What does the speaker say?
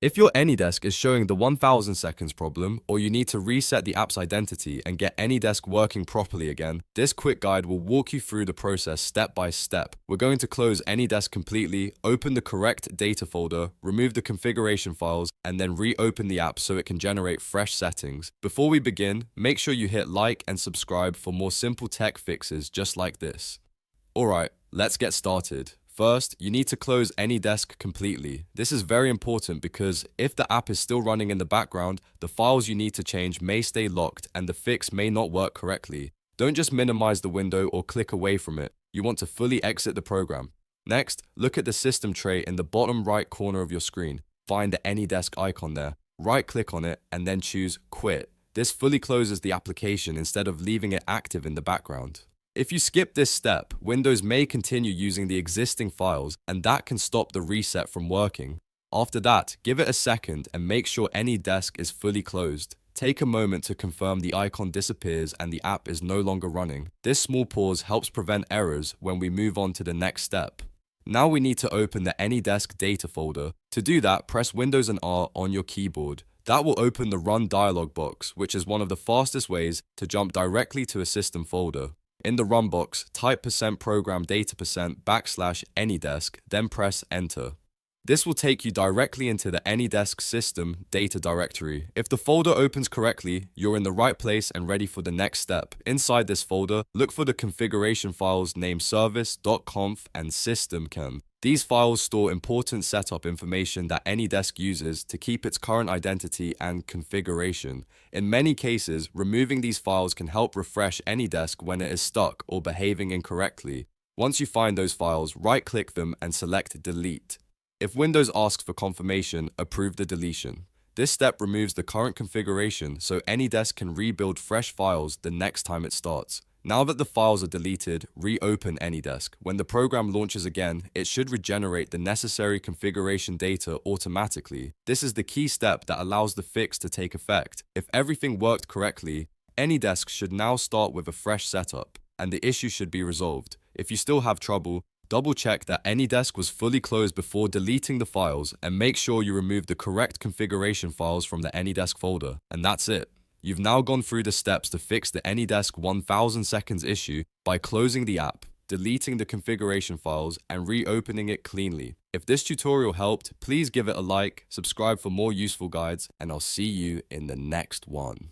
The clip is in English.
If your AnyDesk is showing the 1000 seconds problem, or you need to reset the app's identity and get AnyDesk working properly again, this quick guide will walk you through the process step by step. We're going to close AnyDesk completely, open the correct data folder, remove the configuration files, and then reopen the app so it can generate fresh settings. Before we begin, make sure you hit like and subscribe for more simple tech fixes just like this. Alright, let's get started. First, you need to close AnyDesk completely. This is very important because if the app is still running in the background, the files you need to change may stay locked and the fix may not work correctly. Don't just minimize the window or click away from it. You want to fully exit the program. Next, look at the system tray in the bottom right corner of your screen. Find the AnyDesk icon there. Right-click on it and then choose Quit. This fully closes the application instead of leaving it active in the background. If you skip this step, Windows may continue using the existing files, and that can stop the reset from working. After that, give it a second and make sure AnyDesk is fully closed. Take a moment to confirm the icon disappears and the app is no longer running. This small pause helps prevent errors when we move on to the next step. Now we need to open the AnyDesk data folder. To do that, press Windows and R on your keyboard. That will open the Run Dialog box, which is one of the fastest ways to jump directly to a system folder. In the Run box, type %ProgramData% \AnyDesk, then press Enter. This will take you directly into the AnyDesk system data directory. If the folder opens correctly, you're in the right place and ready for the next step. Inside this folder, look for the configuration files named service.conf and system.conf. These files store important setup information that AnyDesk uses to keep its current identity and configuration. In many cases, removing these files can help refresh AnyDesk when it is stuck or behaving incorrectly. Once you find those files, right-click them and select Delete. If Windows asks for confirmation, approve the deletion. This step removes the current configuration so AnyDesk can rebuild fresh files the next time it starts. Now that the files are deleted, reopen AnyDesk. When the program launches again, it should regenerate the necessary configuration data automatically. This is the key step that allows the fix to take effect. If everything worked correctly, AnyDesk should now start with a fresh setup, and the issue should be resolved. If you still have trouble, double-check that AnyDesk was fully closed before deleting the files and make sure you remove the correct configuration files from the AnyDesk folder. And that's it. You've now gone through the steps to fix the AnyDesk 1000 seconds issue by closing the app, deleting the configuration files, and reopening it cleanly. If this tutorial helped, please give it a like, subscribe for more useful guides, and I'll see you in the next one.